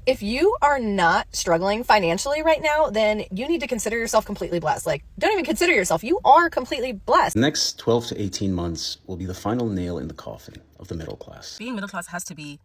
If you are not struggling financially right now, then you need to consider yourself completely blessed. Like, don't even consider yourself. You are completely blessed. The next 12 to 18 months will be the final nail in the coffin of the middle class. Being middle class has to be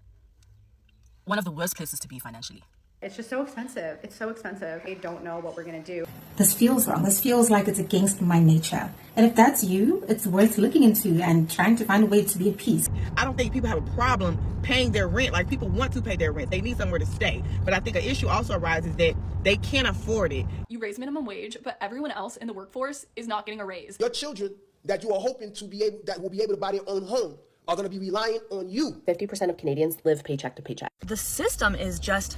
one of the worst places to be financially. It's just so expensive. It's so expensive. I don't know what we're going to do. This feels wrong. This feels like it's against my nature. And if that's you, it's worth looking into and trying to find a way to be at peace. I don't think people have a problem paying their rent. Like, people want to pay their rent. They need somewhere to stay. But I think an issue also arises that they can't afford it. You raise minimum wage, but everyone else in the workforce is not getting a raise. Your children that you are hoping to be able, that will be able to buy their own home, are going to be relying on you. 50% of Canadians live paycheck to paycheck. The system is just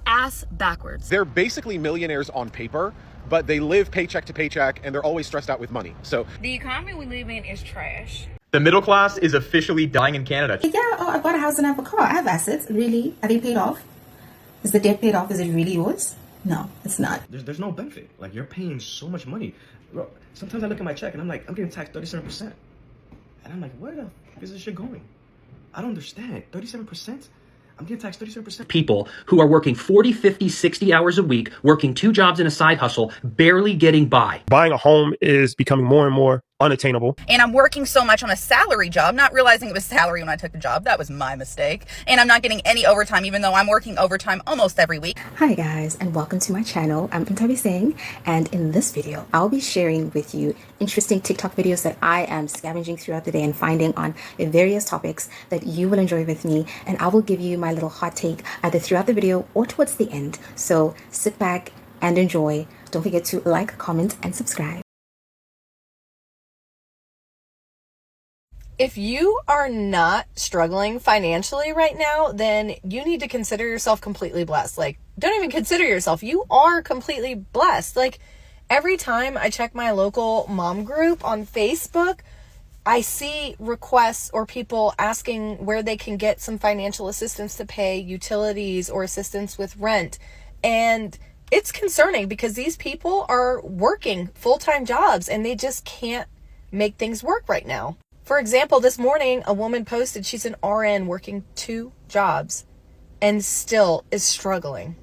ass backwards. They're basically millionaires on paper, but they live paycheck to paycheck and they're always stressed out with money. So the economy we live in is trash. The middle class is officially dying in Canada. Yeah, I bought a house and I have a car. I have assets. Really? Are they paid off? Is the debt paid off? Is it really yours? No, it's not. There's no benefit. Like, you're paying so much money. Bro, sometimes I look at my check and I'm like, I'm getting taxed 37%. And I'm like, where the fuck is this shit going? I don't understand. 37%? I'm getting taxed 37%. People who are working 40, 50, 60 hours a week, working 2 jobs and a side hustle, barely getting by. Buying a home is becoming more and more unattainable. And I'm working so much on a salary job, not realizing it was salary when I took the job. That was my mistake. And I'm not getting any overtime, even though I'm working overtime almost every week. Hi guys, and welcome to my channel. I'm Pintabi Singh, and in this video, I'll be sharing with you interesting TikTok videos that I am scavenging throughout the day and finding on various topics that you will enjoy with me. And I will give you my little hot take either throughout the video or towards the end. So sit back and enjoy. Don't forget to like, comment, and subscribe. If you are not struggling financially right now, then you need to consider yourself completely blessed. Like, don't even consider yourself. You are completely blessed. Like, every time I check my local mom group on Facebook, I see requests or people asking where they can get some financial assistance to pay utilities or assistance with rent. And it's concerning because these people are working full-time jobs and they just can't make things work right now. For example, this morning, a woman posted she's an RN working 2 jobs and still is struggling.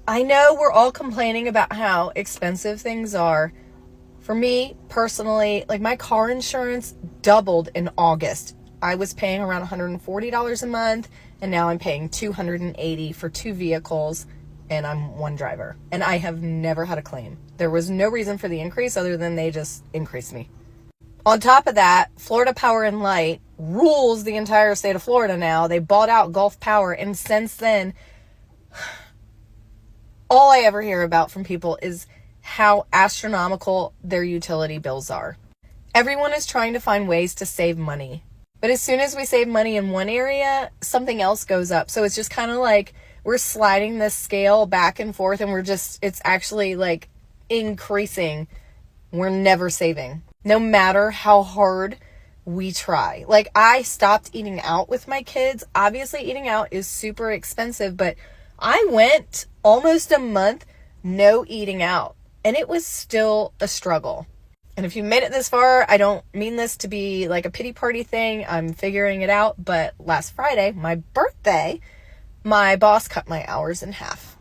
I know we're all complaining about how expensive things are. For me, personally, like, my car insurance doubled in August. I was paying around $140 a month, and now I'm paying $280 for 2 vehicles, and I'm 1 driver. And I have never had a claim. There was no reason for the increase other than they just increased me. On top of that, Florida Power and Light rules the entire state of Florida now. They bought out Gulf Power, and since then, all I ever hear about from people is how astronomical their utility bills are. Everyone is trying to find ways to save money. But as soon as we save money in one area, something else goes up. So it's just kind of like we're sliding this scale back and forth, and it's actually like increasing. We're never saving. No matter how hard we try. Like, I stopped eating out with my kids. Obviously, eating out is super expensive, but I went almost a month no eating out, and it was still a struggle. And if you made it this far, I don't mean this to be like a pity party thing. I'm figuring it out. But last Friday, my birthday, my boss cut my hours in half.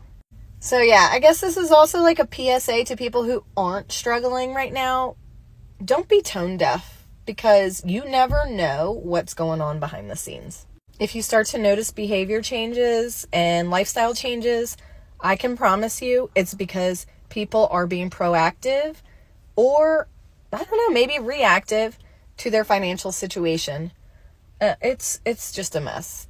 So yeah, I guess this is also like a PSA to people who aren't struggling right now. Don't be tone deaf, because you never know what's going on behind the scenes. If you start to notice behavior changes and lifestyle changes, I can promise you it's because people are being proactive or, I don't know, maybe reactive to their financial situation. It's just a mess.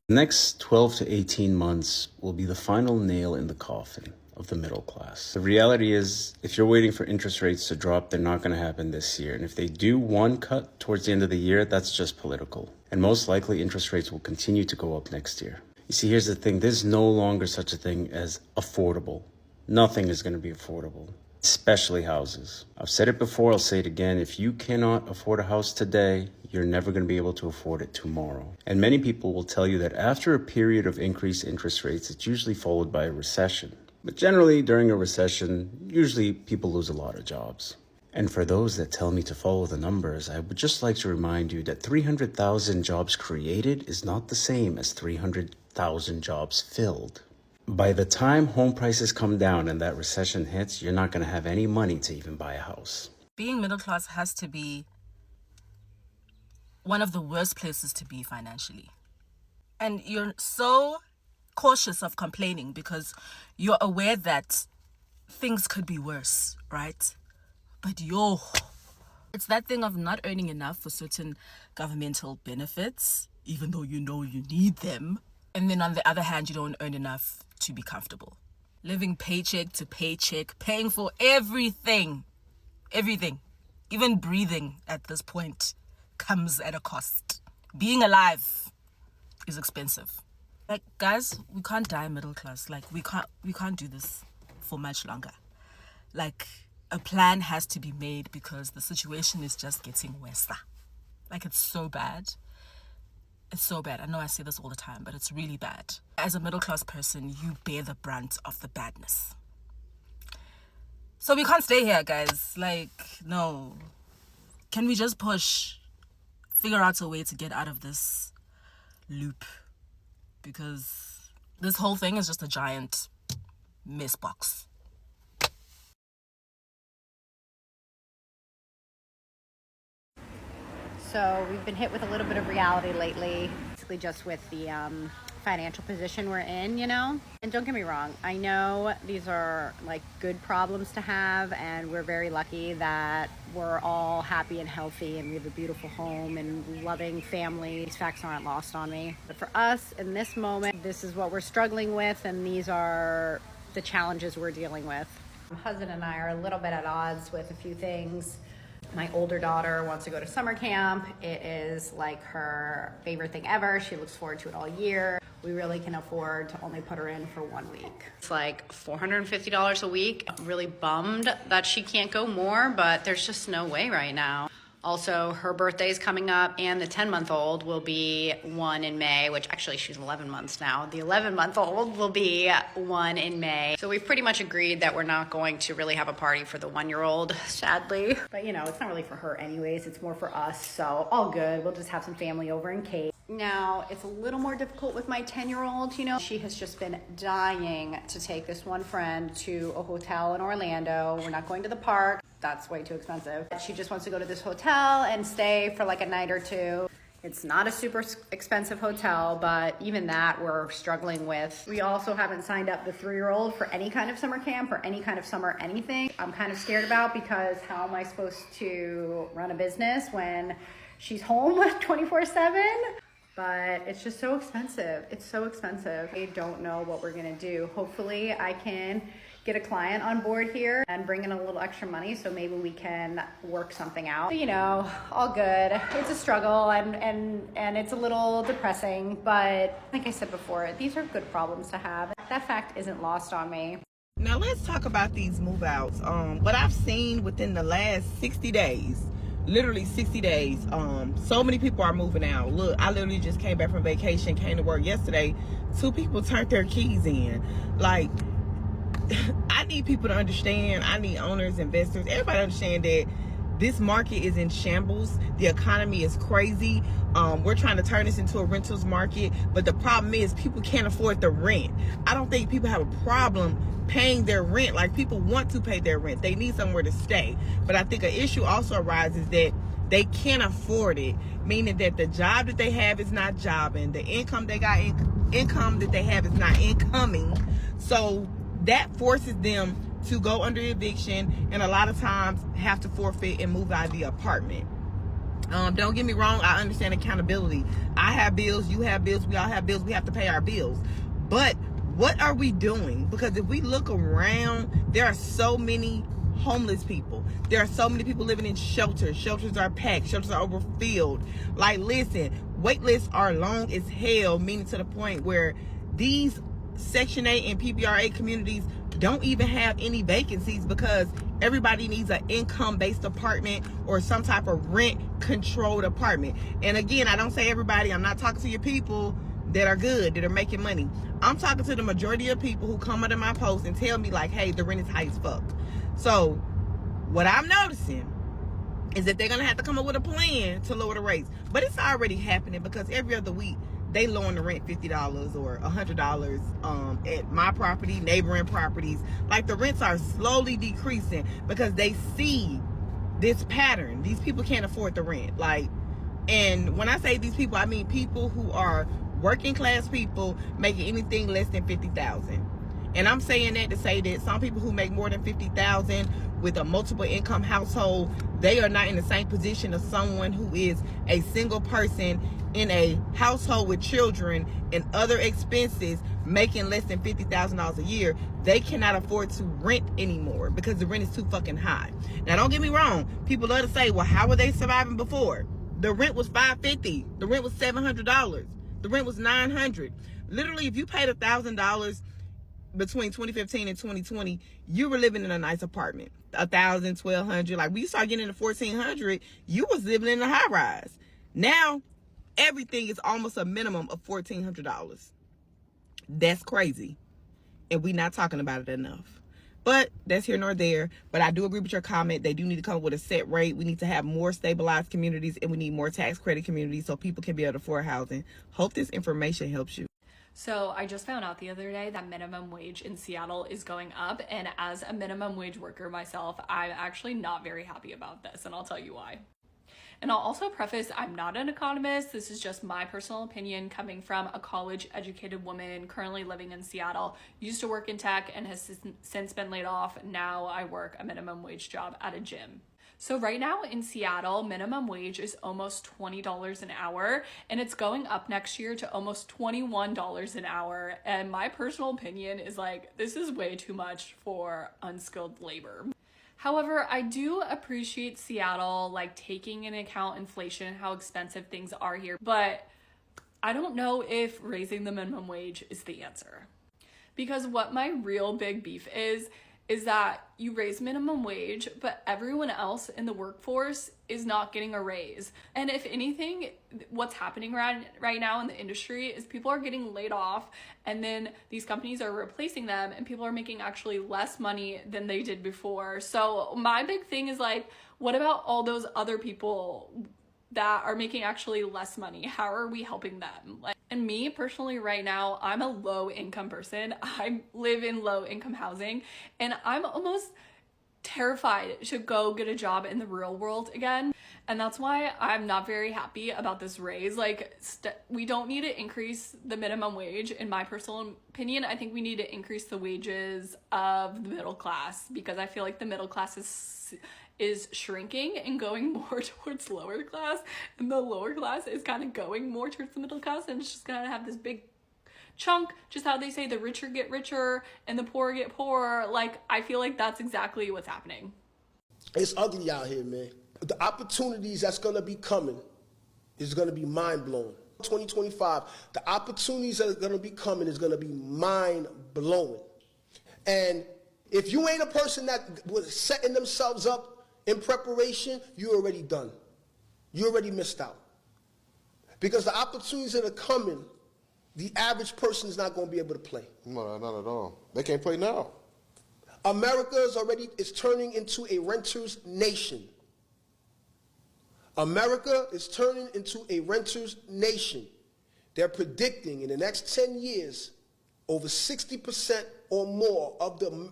The next 12 to 18 months will be the final nail in the coffin of the middle class. The reality is, if you're waiting for interest rates to drop, they're not going to happen this year. And if they do one cut towards the end of the year, that's just political. And most likely interest rates will continue to go up next year. You see, here's the thing. There's no longer such a thing as affordable. Nothing is going to be affordable, especially houses. I've said it before, I'll say it again. If you cannot afford a house today, you're never going to be able to afford it tomorrow. And many people will tell you that after a period of increased interest rates, it's usually followed by a recession. But generally, during a recession, usually people lose a lot of jobs. And for those that tell me to follow the numbers, I would just like to remind you that 300,000 jobs created is not the same as 300,000 jobs filled. By the time home prices come down and that recession hits, you're not going to have any money to even buy a house. Being middle class has to be one of the worst places to be financially. And you're so cautious of complaining because you're aware that things could be worse, right? But it's that thing of not earning enough for certain governmental benefits, even though you know you need them. And then on the other hand, you don't earn enough to be comfortable. Living paycheck to paycheck, paying for everything, even breathing at this point comes at a cost. Being alive is expensive. Like, guys, we can't die middle class. Like, we can't do this for much longer. Like, a plan has to be made because the situation is just getting worse. Like, it's so bad. It's so bad. I know I say this all the time, but it's really bad. As a middle class person, you bear the brunt of the badness. So we can't stay here, guys. Like, no. Can we just push? Figure out a way to get out of this loop, because this whole thing is just a giant mess box. So we've been hit with a little bit of reality lately, basically just with the financial position we're in, you know? And don't get me wrong, I know these are like good problems to have, and we're very lucky that we're all happy and healthy and we have a beautiful home and loving family. These facts aren't lost on me. But for us in this moment, this is what we're struggling with, and these are the challenges we're dealing with. My husband and I are a little bit at odds with a few things. My older daughter wants to go to summer camp. It is like her favorite thing ever. She looks forward to it all year. We really can afford to only put her in for 1 week. It's like $450 a week. I'm really bummed that she can't go more, but there's just no way right now. Also, her birthday is coming up, and the 10-month-old will be 1 in May, which actually she's 11 months now. The 11-month-old will be 1 in May. So we've pretty much agreed that we're not going to really have a party for the 1-year-old, sadly. But you know, it's not really for her anyways, it's more for us, so all good. We'll just have some family over and cake. Now, it's a little more difficult with my 10-year-old, you know. She has just been dying to take this one friend to a hotel in Orlando. We're not going to the park. That's way too expensive. She just wants to go to this hotel and stay for like a night or two. It's not a super expensive hotel, but even that we're struggling with. We also haven't signed up the 3-year-old for any kind of summer camp or any kind of summer anything. I'm kind of scared about, because how am I supposed to run a business when she's home 24/7? But it's just so expensive. It's so expensive. I don't know what we're gonna do. Hopefully I can get a client on board here and bring in a little extra money, so maybe we can work something out. You know, all good. It's a struggle and it's a little depressing, but like I said before, these are good problems to have. That fact isn't lost on me. Now let's talk about these move outs. What I've seen within the last 60 days, literally 60 days, so many people are moving out. Look, I literally just came back from vacation, came to work yesterday. 2 people turned their keys in. Like, I need people to understand, I need owners, investors, everybody to understand that this market is in shambles. The economy is crazy. We're trying to turn this into a rentals market, but the problem is people can't afford the rent. I don't think people have a problem paying their rent. Like, people want to pay their rent. They need somewhere to stay. But I think an issue also arises that they can't afford it, meaning that the job that they have is not jobbing. The income they got, income that they have is not incoming. So that forces them to go under eviction, and a lot of times have to forfeit and move out of the apartment. Don't get me wrong, I understand accountability. I have bills, you have bills, we all have bills, we have to pay our bills. But what are we doing? Because if we look around, there are so many homeless people. There are so many people living in shelters. Shelters are packed, shelters are overfilled. Like, listen, wait lists are long as hell, meaning to the point where these Section 8 and PPRA communities don't even have any vacancies, because everybody needs an income-based apartment or some type of rent-controlled apartment. And again, I don't say everybody. I'm not talking to your people that are good, that are making money. I'm talking to the majority of people who come under my post and tell me like, hey, the rent is high as fuck. So what I'm noticing is that they're gonna have to come up with a plan to lower the rates. But it's already happening, because every other week they lowering the rent $50 or $100 at my property, neighboring properties. Like, the rents are slowly decreasing because they see this pattern. These people can't afford the rent. Like, and when I say these people, I mean people who are working class people making anything less than $50,000. And I'm saying that to say that some people who make more than $50,000 with a multiple income household, they are not in the same position as someone who is a single person in a household with children and other expenses making less than $50,000 a year. They cannot afford to rent anymore because the rent is too fucking high. Now, don't get me wrong. People love to say, well, how were they surviving before? The rent was $550. The rent was $700. The rent was $900. Literally, if you paid $1,000 between 2015 and 2020, you were living in a nice apartment. $1,000, $1,200. Like, when you start getting into $1,400, you was living in a high rise. Now, everything is almost a minimum of $1,400. That's crazy. And we're not talking about it enough. But that's here nor there. But I do agree with your comment. They do need to come up with a set rate. We need to have more stabilized communities, and we need more tax credit communities so people can be able to afford housing. Hope this information helps you. So I just found out the other day that minimum wage in Seattle is going up, and as a minimum wage worker myself, I'm actually not very happy about this, and I'll tell you why. And I'll also preface, I'm not an economist. This is just my personal opinion coming from a college-educated woman currently living in Seattle, used to work in tech and has since been laid off. Now I work a minimum wage job at a gym. So right now in Seattle, minimum wage is almost $20 an hour, and it's going up next year to almost $21 an hour. And my personal opinion is like, this is way too much for unskilled labor. However, I do appreciate Seattle, like, taking into account inflation and how expensive things are here, but I don't know if raising the minimum wage is the answer. Because what my real big beef is that you raise minimum wage, but everyone else in the workforce is not getting a raise. And if anything, what's happening right now in the industry is people are getting laid off, and then these companies are replacing them, and people are making actually less money than they did before. So my big thing is, like, what about all those other people that are making actually less money? How are we helping them? Like, and me personally right now, I'm a low income person. I live in low income housing, and I'm almost terrified to go get a job in the real world again. And that's why I'm not very happy about this raise. Like, we don't need to increase the minimum wage. In my personal opinion, I think we need to increase the wages of the middle class, because I feel like the middle class is shrinking and going more towards lower class, and the lower class is kind of going more towards the middle class, and it's just gonna have this big chunk, just how they say the richer get richer and the poor get poorer. Like, I feel like that's exactly what's happening. It's ugly out here, man. The opportunities that's gonna be coming is gonna be mind-blowing. 2025, the opportunities that are gonna be coming is gonna be mind-blowing. And if you ain't a person that was setting themselves up in preparation, you're already done. You already missed out. Because the opportunities that are coming, the average person is not going to be able to play. No, not at all. They can't play now. America is turning into a renter's nation. America is turning into a renter's nation. They're predicting in the next 10 years, over 60% or more of the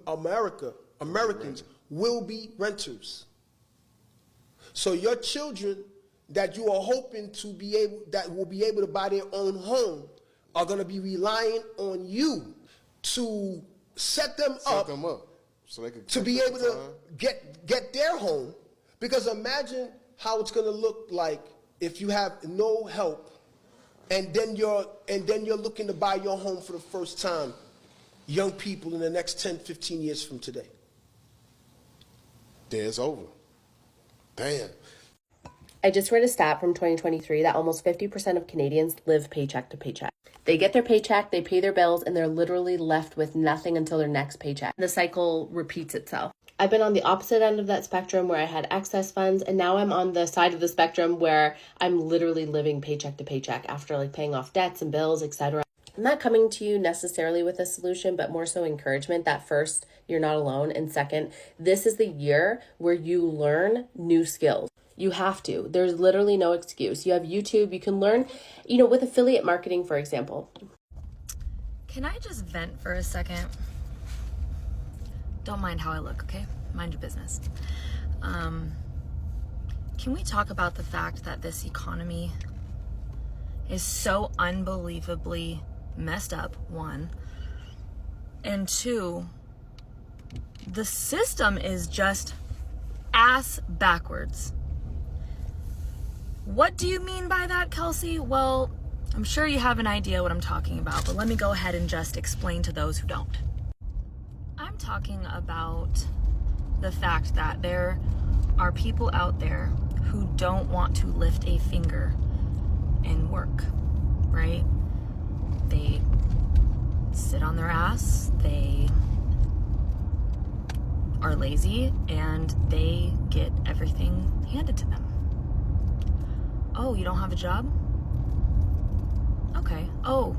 Americans will be renters. So your children that you are hoping to be able, that will be able to buy their own home, are going to be relying on you to set them up so they can to be able to get their home. Because imagine how it's going to look like if you have no help, and then you're looking to buy your home for the first time, young people, in the next 10, 15 years from today. It's over. Damn. I just read a stat from 2023 that almost 50% of Canadians live paycheck to paycheck. They get their paycheck, they pay their bills, and they're literally left with nothing until their next paycheck. The cycle repeats itself. I've been on the opposite end of that spectrum where I had excess funds, and now I'm on the side of the spectrum where I'm literally living paycheck to paycheck after, like, paying off debts and bills, etc. I'm not coming to you necessarily with a solution, but more so encouragement that first, you're not alone, and second, this is the year where you learn new skills. You have to. There's literally no excuse. You have YouTube. You can learn, you know, with affiliate marketing, for example. Can I just vent for a second? Don't mind how I look, okay? Mind your business. Can we talk about the fact that this economy is so unbelievably messed up, one, and two, the system is just ass backwards. What do you mean by that, Kelsey? Well, I'm sure you have an idea what I'm talking about, but let me go ahead and just explain to those who don't. I'm talking about the fact that there are people out there who don't want to lift a finger and work, right? They sit on their ass, they are lazy, and they get everything handed to them. Oh, you don't have a job? Okay. Oh,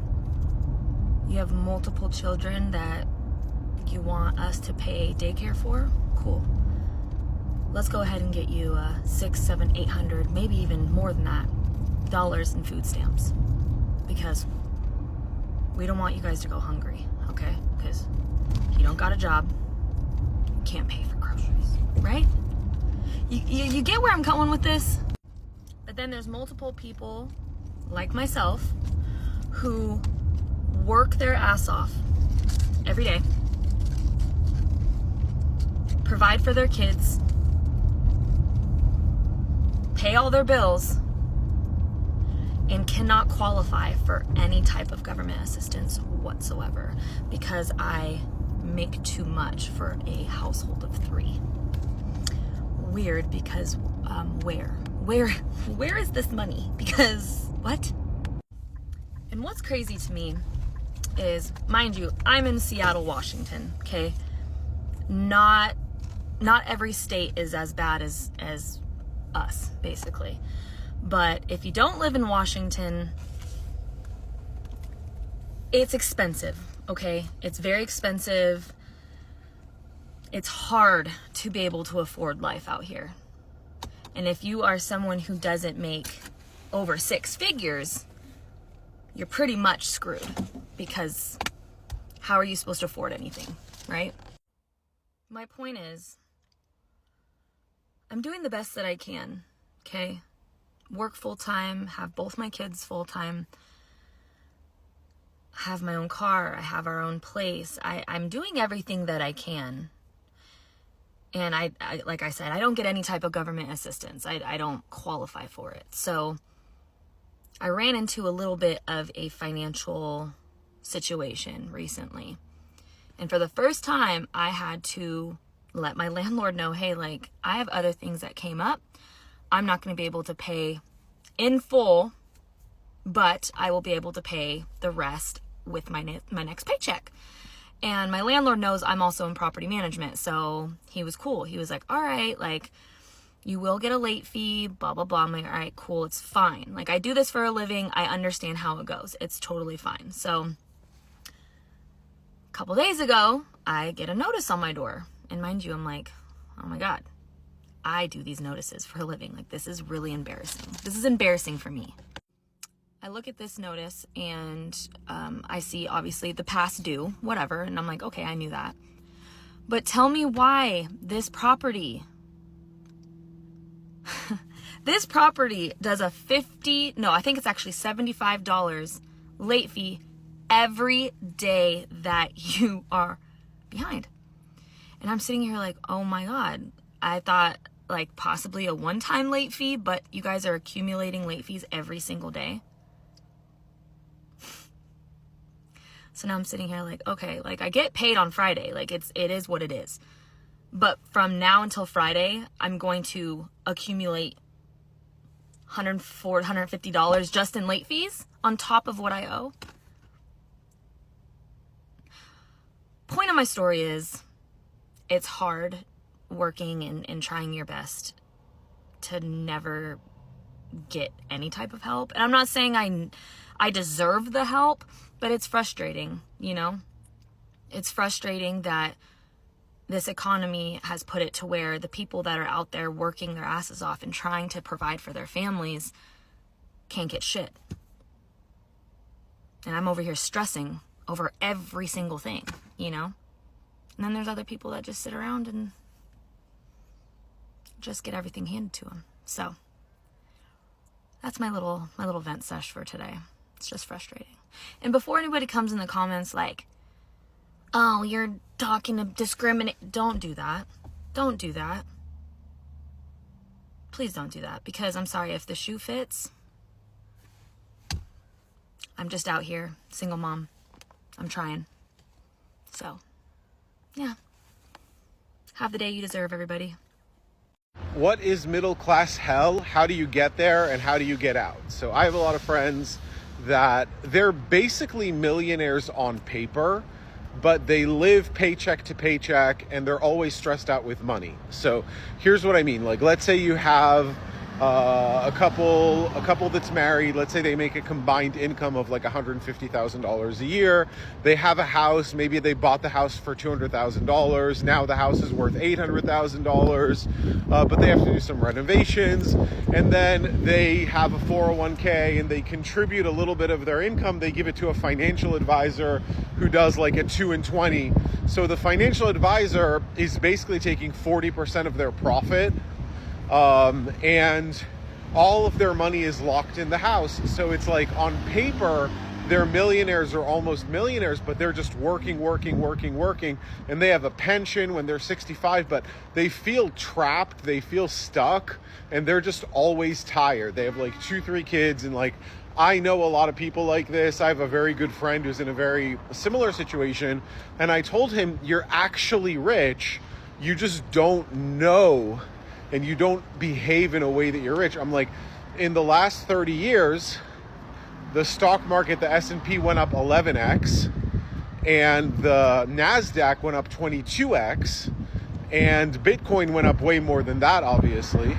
you have multiple children that you want us to pay daycare for? Cool. Let's go ahead and get you $600, $700, $800, maybe even more than that, dollars in food stamps, because we don't want you guys to go hungry, okay? Because you don't got a job, you can't pay for groceries, right? You get where I'm going with this? But then there's multiple people like myself who work their ass off every day, provide for their kids, pay all their bills, and cannot qualify for any type of government assistance whatsoever because I make too much for a household of 3. Weird, because where is this money? Because what? And what's crazy to me is, mind you, I'm in Seattle, Washington, okay? Not every state is as bad as us, basically. But if you don't live in Washington, it's expensive, okay? It's very expensive. It's hard to be able to afford life out here. And if you are someone who doesn't make over 6 figures, you're pretty much screwed, because how are you supposed to afford anything, right? My point is, I'm doing the best that I can, okay? Work full-time, have both my kids full-time, have my own car, I have our own place. I'm doing everything that I can. And I like I said, I don't get any type of government assistance. I don't qualify for it. So I ran into a little bit of a financial situation recently. And for the first time, I had to let my landlord know, hey, like, I have other things that came up. I'm not going to be able to pay in full, but I will be able to pay the rest with my next paycheck. And my landlord knows I'm also in property management, so he was cool. He was like, all right, like, you will get a late fee, blah, blah, blah. I'm like, all right, cool, it's fine. Like, I do this for a living. I understand how it goes. It's totally fine. So a couple days ago, I get a notice on my door. And mind you, I'm like, oh my God, I do these notices for a living. Like, this is really embarrassing. This is embarrassing for me. I look at this notice and I see obviously the past due, whatever. And I'm like, okay, I knew that. But tell me why this property does a I think it's actually $75 late fee every day that you are behind. And I'm sitting here like, oh my God, I thought like possibly a one-time late fee, but you guys are accumulating late fees every single day. So now I'm sitting here like, okay, like I get paid on Friday. Like it is what it is. But from now until Friday, I'm going to accumulate $140, $150 just in late fees on top of what I owe. Point of my story is, it's hard working and trying your best to never get any type of help. And I'm not saying I deserve the help, but it's frustrating, you know? It's frustrating that this economy has put it to where the people that are out there working their asses off and trying to provide for their families can't get shit. And I'm over here stressing over every single thing, you know? And then there's other people that just sit around and just get everything handed to them. So that's my little vent sesh for today. It's just frustrating. And before anybody comes in the comments like, oh, you're talking to discriminate, don't do that. Don't do that. Please don't do that, because I'm sorry, if the shoe fits, I'm just out here, single mom. I'm trying. So, yeah. Have the day you deserve, everybody. What is middle class hell? How do you get there and how do you get out? So I have a lot of friends that they're basically millionaires on paper, but they live paycheck to paycheck and they're always stressed out with money. So here's what I mean. Like, let's say you have a couple that's married. Let's say they make a combined income of like $150,000 a year. They have a house. Maybe they bought the house for $200,000. Now the house is worth $800,000, but they have to do some renovations. And then they have a 401k and they contribute a little bit of their income. They give it to a financial advisor who does like a 2 and 20. So the financial advisor is basically taking 40% of their profit. And all of their money is locked in the house. So it's like, on paper, they're millionaires or almost millionaires, but they're just working. And they have a pension when they're 65, but they feel trapped, they feel stuck, and they're just always tired. They have like 2-3 kids, and like, I know a lot of people like this. I have a very good friend who's in a very similar situation. And I told him, you're actually rich. You just don't know. And you don't behave in a way that you're rich. I'm like, in the last 30 years, the stock market, the S&P went up 11x, and the NASDAQ went up 22x, and Bitcoin went up way more than that, obviously.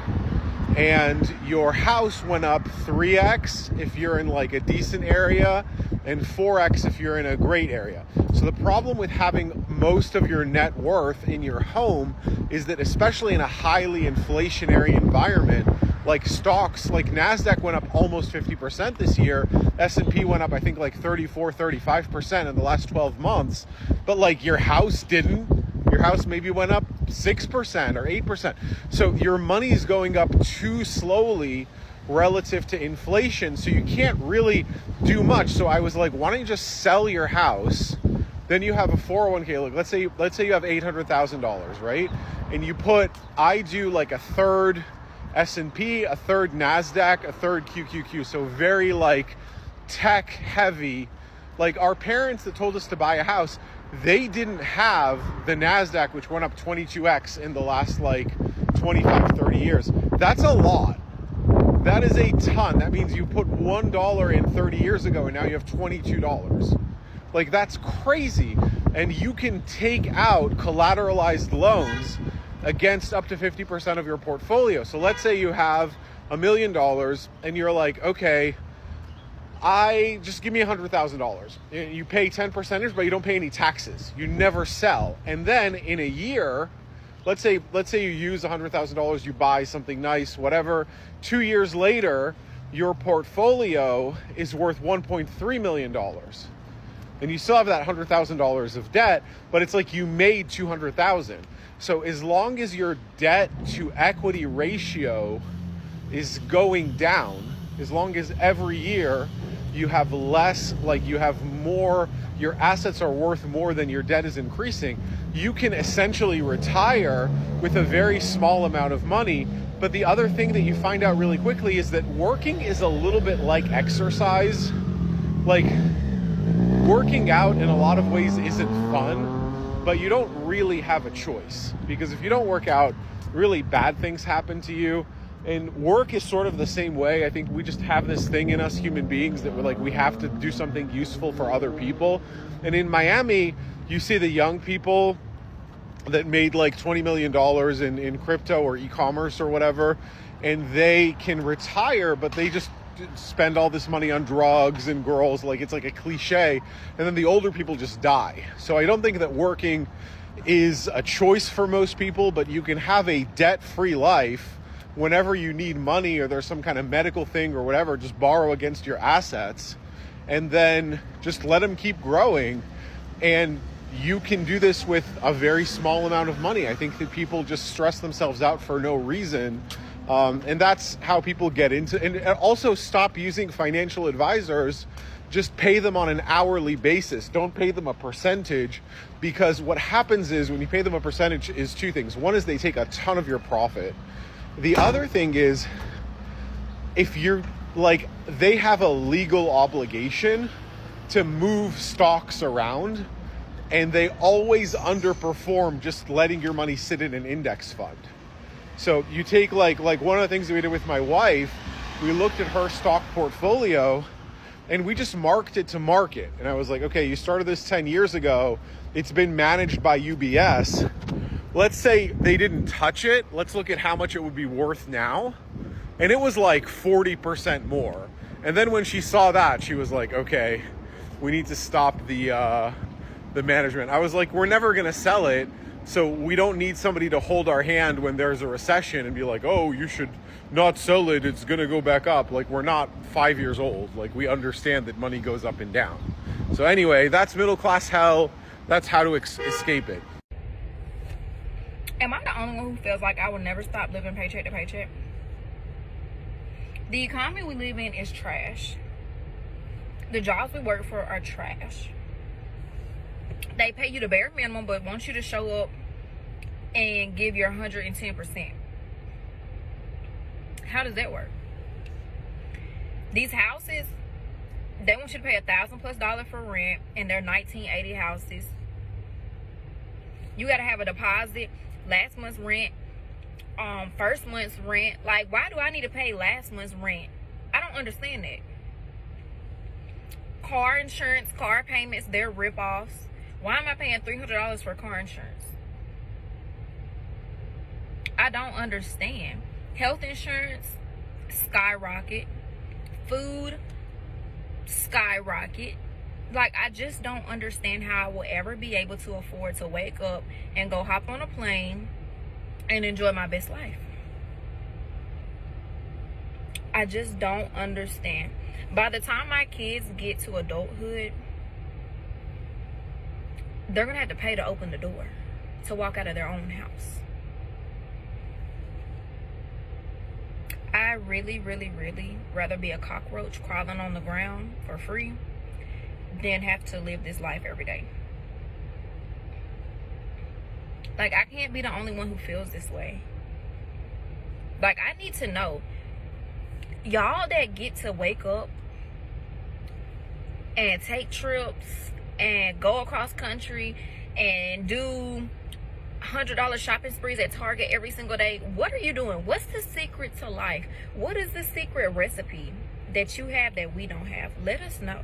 And your house went up 3x if you're in like a decent area, and 4x if you're in a great area. So the problem with having most of your net worth in your home is that, especially in a highly inflationary environment, like stocks, like NASDAQ went up almost 50% this year. S&P went up, I think, like 35% in the last 12 months. But like, your house didn't. Your house maybe went up 6% or 8%. So your money's going up too slowly relative to inflation. So you can't really do much. So I was like, why don't you just sell your house? Then you have a 401k. Look, let's say you have $800,000, right? And you put, I do like a third S&P, a third NASDAQ, a third QQQ. So very like tech heavy. Like, our parents that told us to buy a house, they didn't have the NASDAQ, which went up 22x in the last like 25, 30 years. That's a lot. That is a ton. That means you put $1 in 30 years ago and now you have $22. Like, that's crazy. And you can take out collateralized loans against up to 50% of your portfolio. So let's say you have $1 million and you're like, okay, just give me $100,000. You pay 10%, but you don't pay any taxes. You never sell. And then in a year, let's say you use $100,000, you buy something nice, whatever. 2 years later, your portfolio is worth $1.3 million. And you still have that $100,000 of debt, but it's like you made $200,000. So as long as your debt to equity ratio is going down, as long as every year you have less, like you have more, your assets are worth more than your debt is increasing, you can essentially retire with a very small amount of money. But the other thing that you find out really quickly is that working is a little bit like exercise. Like, working out in a lot of ways isn't fun, but you don't really have a choice, because if you don't work out, really bad things happen to you. And work is sort of the same way. I think we just have this thing in us human beings that we're like, we have to do something useful for other people. And in Miami, you see the young people that made like $20 million in crypto or e-commerce or whatever, and they can retire, but they just spend all this money on drugs and girls. Like, it's like a cliche. And then the older people just die. So I don't think that working is a choice for most people, but you can have a debt-free life whenever you need money or there's some kind of medical thing or whatever, just borrow against your assets and then just let them keep growing. And you can do this with a very small amount of money. I think that people just stress themselves out for no reason. And that's how people get into, and also stop using financial advisors. Just pay them on an hourly basis. Don't pay them a percentage, because what happens is when you pay them a percentage is two things. One is they take a ton of your profit. The other thing is, if you're like, they have a legal obligation to move stocks around, and they always underperform just letting your money sit in an index fund. So you take like one of the things that we did with my wife, we looked at her stock portfolio and we just marked it to market. And I was like, okay, you started this 10 years ago. It's been managed by UBS. Let's say they didn't touch it. Let's look at how much it would be worth now. And it was like 40% more. And then when she saw that, she was like, okay, we need to stop the management. I was like, we're never going to sell it. So we don't need somebody to hold our hand when there's a recession and be like, oh, you should not sell it. It's going to go back up. Like, we're not 5 years old. Like, we understand that money goes up and down. So anyway, that's middle class hell. That's how to escape it. Am I the only one who feels like I will never stop living paycheck to paycheck? The economy we live in is trash. The jobs we work for are trash. They pay you the bare minimum, but want you to show up and give your 110%. How does that work? These houses, they want you to pay $1,000+ for rent, and they're 1980 houses. You got to have a deposit, last month's rent, first month's rent. Like, why do I need to pay last month's rent? I don't understand that. Car insurance, car payments, they're rip-offs. Why am I paying $300 for car insurance? I don't understand. Health insurance, skyrocket. Food, skyrocket. Like, I just don't understand how I will ever be able to afford to wake up and go hop on a plane and enjoy my best life. I just don't understand. By the time my kids get to adulthood, they're going to have to pay to open the door to walk out of their own house. I really, really, really rather be a cockroach crawling on the ground for free than have to live this life every day. Like, I can't be the only one who feels this way. Like, I need to know, y'all that get to wake up and take trips and go across country and do $100 shopping sprees at Target every single day, what are you doing? What's the secret to life? What is the secret recipe that you have that we don't have? Let us know.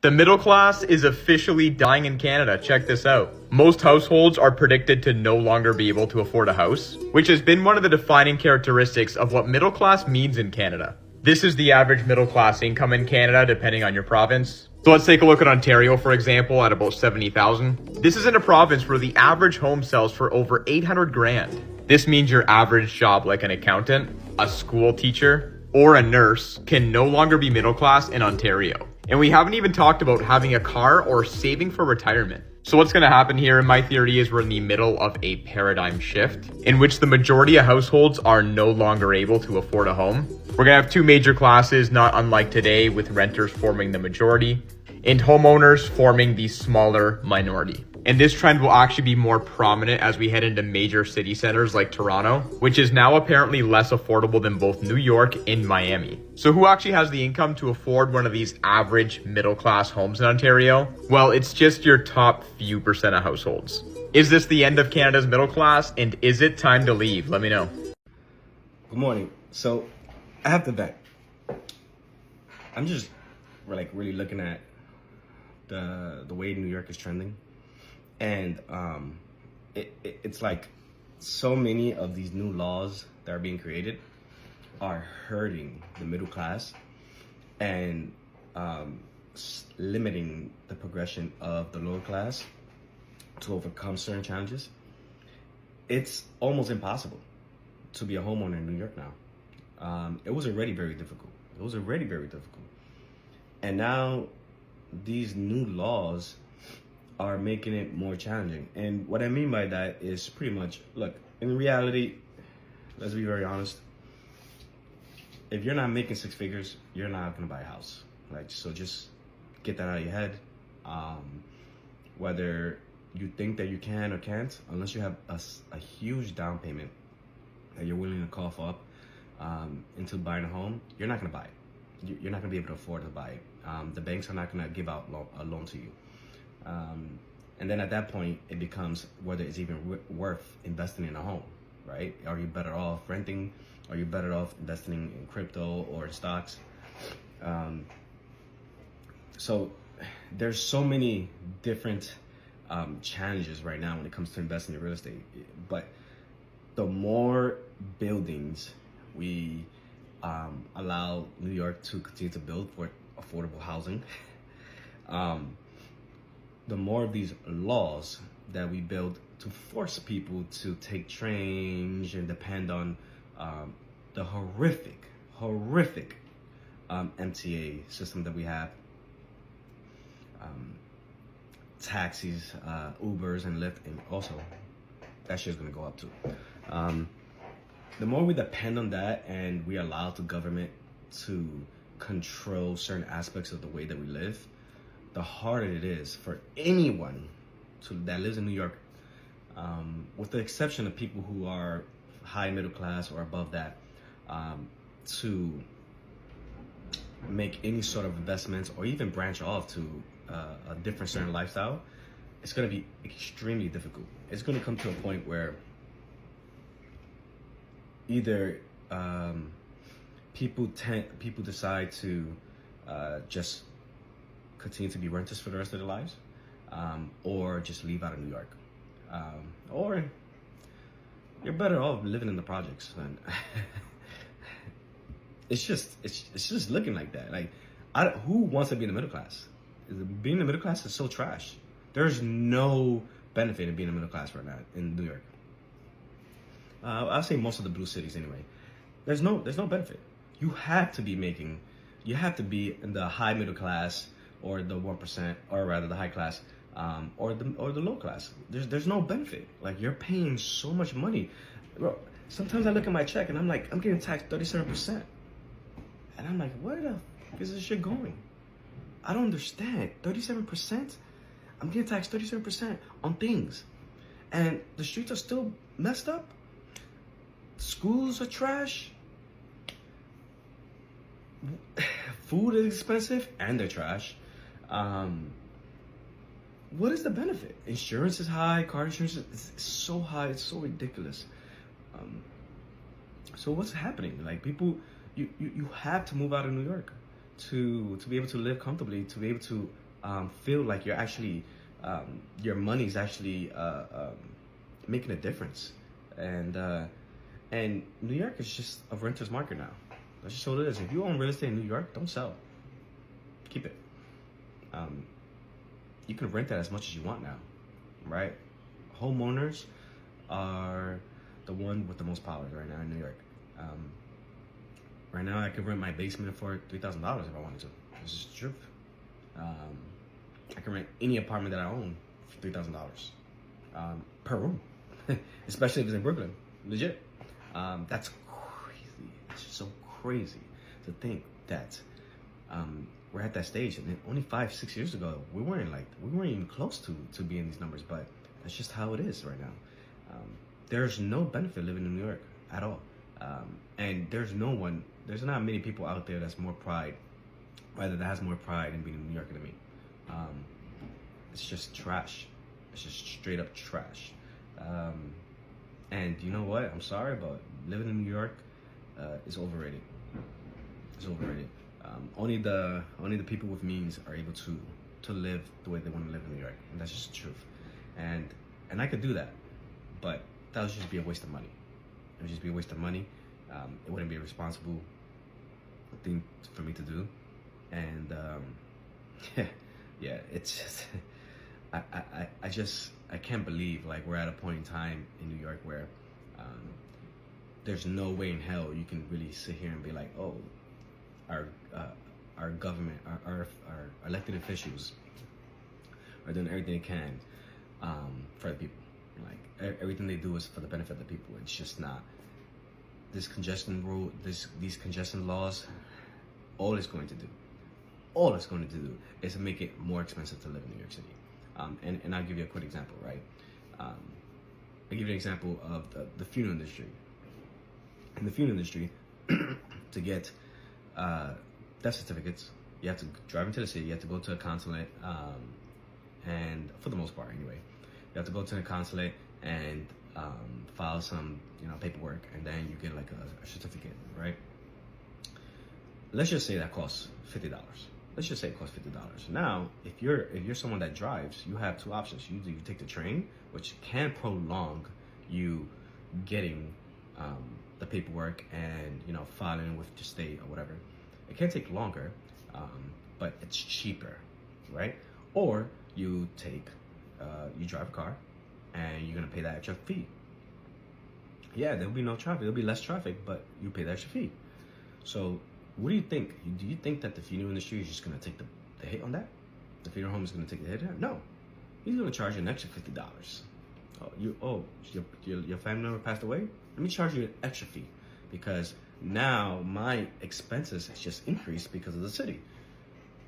The middle class is officially dying in Canada. Check this out. Most households are predicted to no longer be able to afford a house, which has been one of the defining characteristics of what middle class means in Canada. This is the average middle class income in Canada, depending on your province. So let's take a look at Ontario, for example, at about 70,000. This is in a province where the average home sells for over 800 grand. This means your average job, like an accountant, a school teacher, or a nurse, can no longer be middle class in Ontario. And we haven't even talked about having a car or saving for retirement. So what's going to happen here, in my theory, is we're in the middle of a paradigm shift in which the majority of households are no longer able to afford a home. We're going to have two major classes, not unlike today, with renters forming the majority and homeowners forming the smaller minority. And this trend will actually be more prominent as we head into major city centers like Toronto, which is now apparently less affordable than both New York and Miami. So who actually has the income to afford one of these average middle class homes in Ontario? Well, it's just your top few percent of households. Is this the end of Canada's middle class, and is it time to leave? Let me know. Good morning. So I have to bet. I'm just really looking at the way New York is trending. And it's like so many of these new laws that are being created are hurting the middle class and limiting the progression of the lower class. to overcome certain challenges, it's almost impossible to be a homeowner in New York now. It was already very difficult. And now these new laws are making it more challenging. And what I mean by that is pretty much, look, in reality, let's be very honest, if you're not making six figures, you're not gonna buy a house. Like, so just get that out of your head. Whether you think that you can or can't, unless you have a huge down payment that you're willing to cough up into buying a home, you're not gonna buy it. You're not gonna be able to afford to buy it. The banks are not gonna give out a loan to you. And then at that point, it becomes whether it's even worth investing in a home, right? Are you better off renting? Are you better off investing in crypto or in stocks? So there's so many different challenges right now when it comes to investing in real estate. But the more buildings we allow New York to continue to build for affordable housing, the more of these laws that we build to force people to take trains and depend on the horrific MTA system that we have, taxis, Ubers and Lyft, and also that shit's gonna go up too. The more we depend on that and we allow the government to control certain aspects of the way that we live, the harder it is for anyone that lives in New York, with the exception of people who are high middle class or above that, to make any sort of investments or even branch off to a different certain lifestyle. It's going to be extremely difficult. It's going to come to a point where either people decide to just continue to be renters for the rest of their lives, or just leave out of New York, or you're better off living in the projects. And it's just looking like that. Like, who wants to be in the middle class? Being in the middle class is so trash. There's no benefit in being in the middle class right now in New York. I'll say most of the blue cities anyway. There's no benefit. You have to be in the high middle class, or the 1%, or rather the high class, or the low class. There's no benefit. Like, you're paying so much money. Bro, sometimes I look at my check and I'm like, I'm getting taxed 37%. And I'm like, where the fuck is this shit going? I don't understand. 37%? I'm getting taxed 37% on things. And the streets are still messed up. Schools are trash. Food is expensive and they're trash. What is the benefit? Insurance is high. Car insurance is so high. It's so ridiculous. So what's happening? Like, people, you have to move out of New York to be able to live comfortably, to be able to feel like you're actually, your money's actually making a difference. And New York is just a renter's market now. That's just what it is. If you own real estate in New York, don't sell. Keep it. You can rent that as much as you want now, right? Homeowners are the one with the most power right now in New York. Right now, I could rent my basement for $3,000 if I wanted to. This is the truth. I can rent any apartment that I own for $3,000 per room, especially if it's in Brooklyn. Legit. That's crazy. It's just so crazy to think that we're at that stage. And only 5-6 years ago, we weren't even close to being these numbers. But that's just how it is right now. There's no benefit living in New York at all. And there's not many people out there that has more pride in being in New York than me. It's just trash. It's just straight up trash. And you know what? I'm sorry, but living in New York is overrated. It's overrated. Only the people with means are able to live the way they want to live in New York, and that's just the truth. And I could do that, but that would just be a waste of money. It would just be a waste of money. It wouldn't be a responsible thing for me to do. And yeah, it's just I can't believe like we're at a point in time in New York where there's no way in hell you can really sit here and be like, oh, our government, our elected officials are doing everything they can for the people. Like everything they do is for the benefit of the people. It's just not. This congestion rule, these congestion laws, all it's going to do is make it more expensive to live in New York City. And I'll give you a quick example, right? I'll give you an example of the funeral industry. In the funeral industry, to get death certificates, you have to drive into the city, you have to go to a consulate, and for the most part anyway, you have to go to the consulate and file some paperwork, and then you get like a certificate, right? Let's just say that costs $50. Let's just say it costs $50. Now, if you're someone that drives, you have two options. You take the train, which can prolong you getting the paperwork and filing with the state or whatever. It can take longer, but it's cheaper, right? Or you drive a car and you're gonna pay that extra fee. Yeah, there'll be no traffic, there'll be less traffic, but you pay the extra fee. So what do you think? Do you think that the funeral industry is just gonna take the hit on that? The funeral home is gonna take the hit on that? No, he's gonna charge you an extra $50. Your family member passed away? Let me charge you an extra fee because now my expenses has just increased because of the city.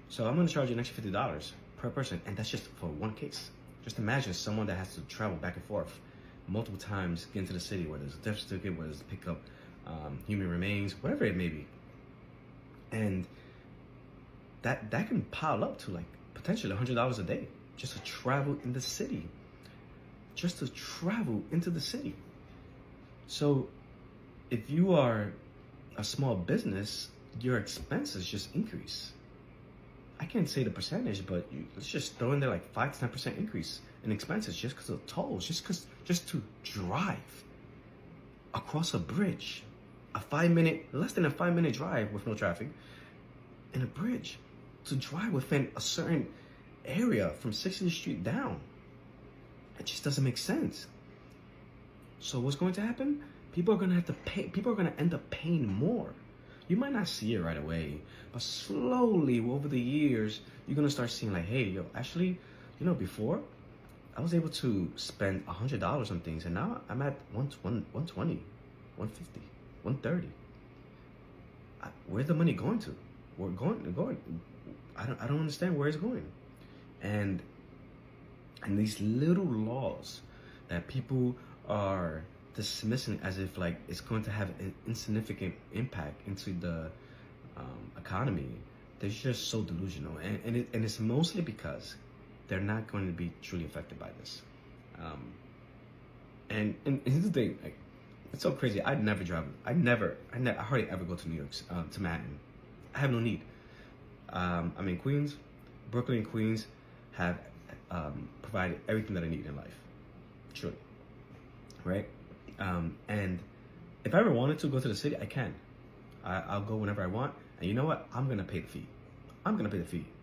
So I'm gonna charge you an extra $50 per person, and that's just for one case. Just imagine someone that has to travel back and forth multiple times, get into the city, whether it's a death certificate, whether it's to pick up human remains, whatever it may be. And that can pile up to like potentially $100 a day just to travel in the city. Just to travel into the city. So if you are a small business, your expenses just increase. I can't say the percentage, but let's just throw in there like 5 to 10% increase in expenses just because of tolls, just to drive across a bridge, less than a 5-minute drive with no traffic, in a bridge, to drive within a certain area from 60th Street down. It just doesn't make sense. So what's going to happen? People are going to have to pay. People are going to end up paying more. You might not see it right away, but slowly over the years, you're going to start seeing like, hey, actually, before I was able to spend $100 on things, and now I'm at 120, 150, 130. Where's the money going to? We're going. I don't understand where it's going. And these little laws that people are dismissing as if like it's going to have an insignificant impact into the economy, they're just so delusional, and it's mostly because they're not going to be truly affected by this. And here's the thing, like, it's so crazy. I hardly ever go to New York, to Manhattan. I have no need. I'm in Queens. Brooklyn and Queens have provided everything that I need in life, truly, right? And if I ever wanted to go to the city, I can. I'll go whenever I want, and you know what? I'm gonna pay the fee.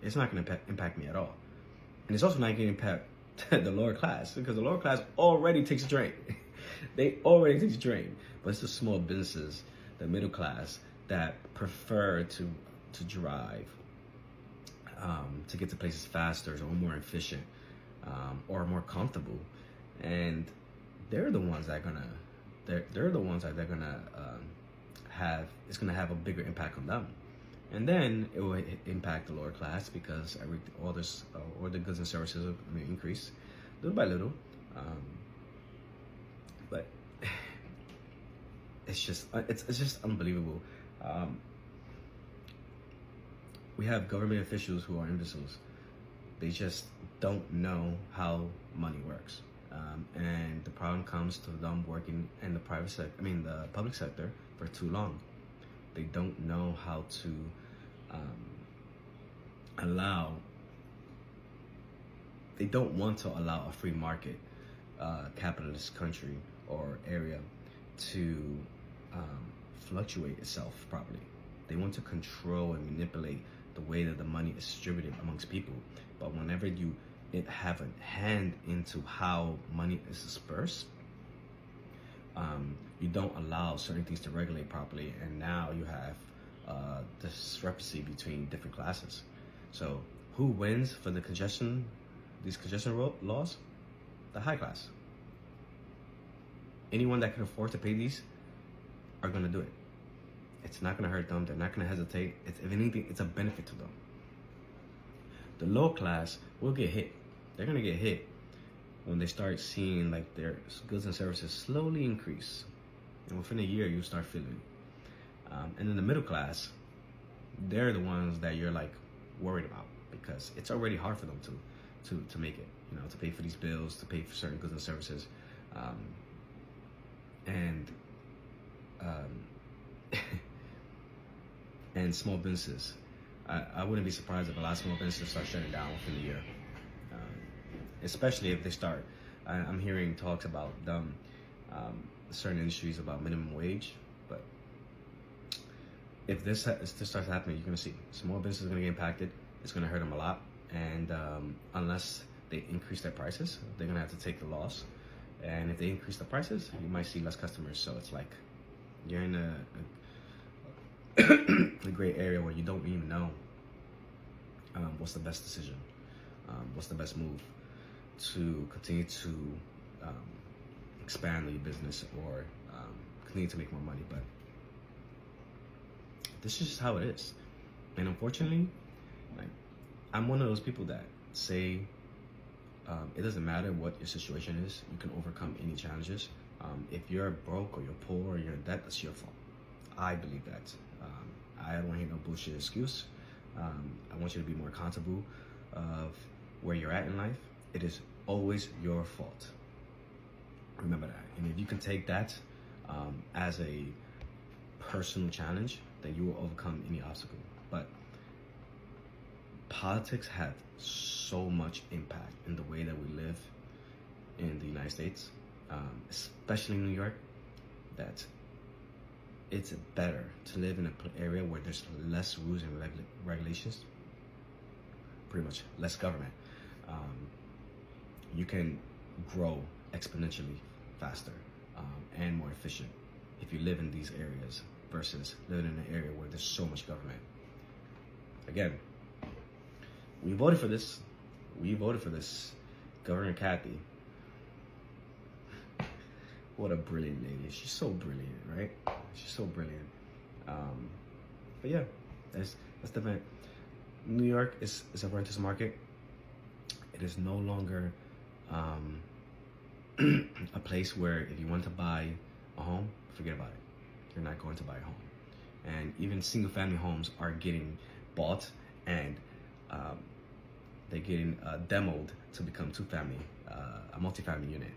It's not gonna impact me at all, and it's also not gonna impact the lower class, because the lower class already takes a train. They already take the train, but it's the small businesses, the middle class, that prefer to drive, to get to places faster or more efficient, or more comfortable, and they're the ones that are gonna it's gonna have a bigger impact on them, and then it will impact the lower class because all the goods and services will increase little by little, but it's just unbelievable. We have government officials who are imbeciles. They just don't know how money works. And the problem comes to them working in the the public sector for too long. They don't know how to they don't want to allow a free market capitalist country or area to fluctuate itself properly. They want to control and manipulate the way that the money is distributed amongst people. But whenever you it have a hand into how money is dispersed, you don't allow certain things to regulate properly, and now you have discrepancy between different classes. So who wins for these congestion laws? The high class. Anyone that can afford to pay these are going to do it. It's not going to hurt them. They're not going to hesitate. If anything, it's a benefit to them. The low class will get hit. They're going to get hit when they start seeing like their goods and services slowly increase. And within a year, you'll start feeling it. And then the middle class, they're the ones that you're like worried about, because it's already hard for them to make it, you know, to pay for these bills, to pay for certain goods and services. And small businesses. I wouldn't be surprised if a lot of small businesses start shutting down within the year, especially if they start. I'm hearing talks about them, certain industries about minimum wage, but if this starts happening, you're going to see small businesses are going to get impacted. It's going to hurt them a lot, and unless they increase their prices, they're going to have to take the loss. And if they increase the prices, you might see less customers. So it's like you're in a gray area where you don't even know what's the best decision, what's the best move to continue to expand your business or continue to make more money. But this is just how it is. And unfortunately, like, I'm one of those people that say it doesn't matter what your situation is, you can overcome any challenges. If you're broke or you're poor or you're in debt, that's your fault. I believe that. I don't hear no bullshit excuse. I want you to be more accountable of where you're at in life. It is always your fault. Remember that. And if you can take that as a personal challenge, then you will overcome any obstacle. But politics have so much impact in the way that we live in the United States, especially in New York, that it's better to live in an area where there's less rules and regulations, pretty much less government. You can grow exponentially faster and more efficient if you live in these areas versus living in an area where there's so much government. Again, we voted for this. We voted for this. Governor Kathy. What a brilliant lady. She's so brilliant, right? She's so brilliant. But yeah, that's the event. New York is a renter's market. It is no longer a place where if you want to buy a home, forget about it. You're not going to buy a home. And even single family homes are getting bought, and they're getting demoed to become a multi-family unit.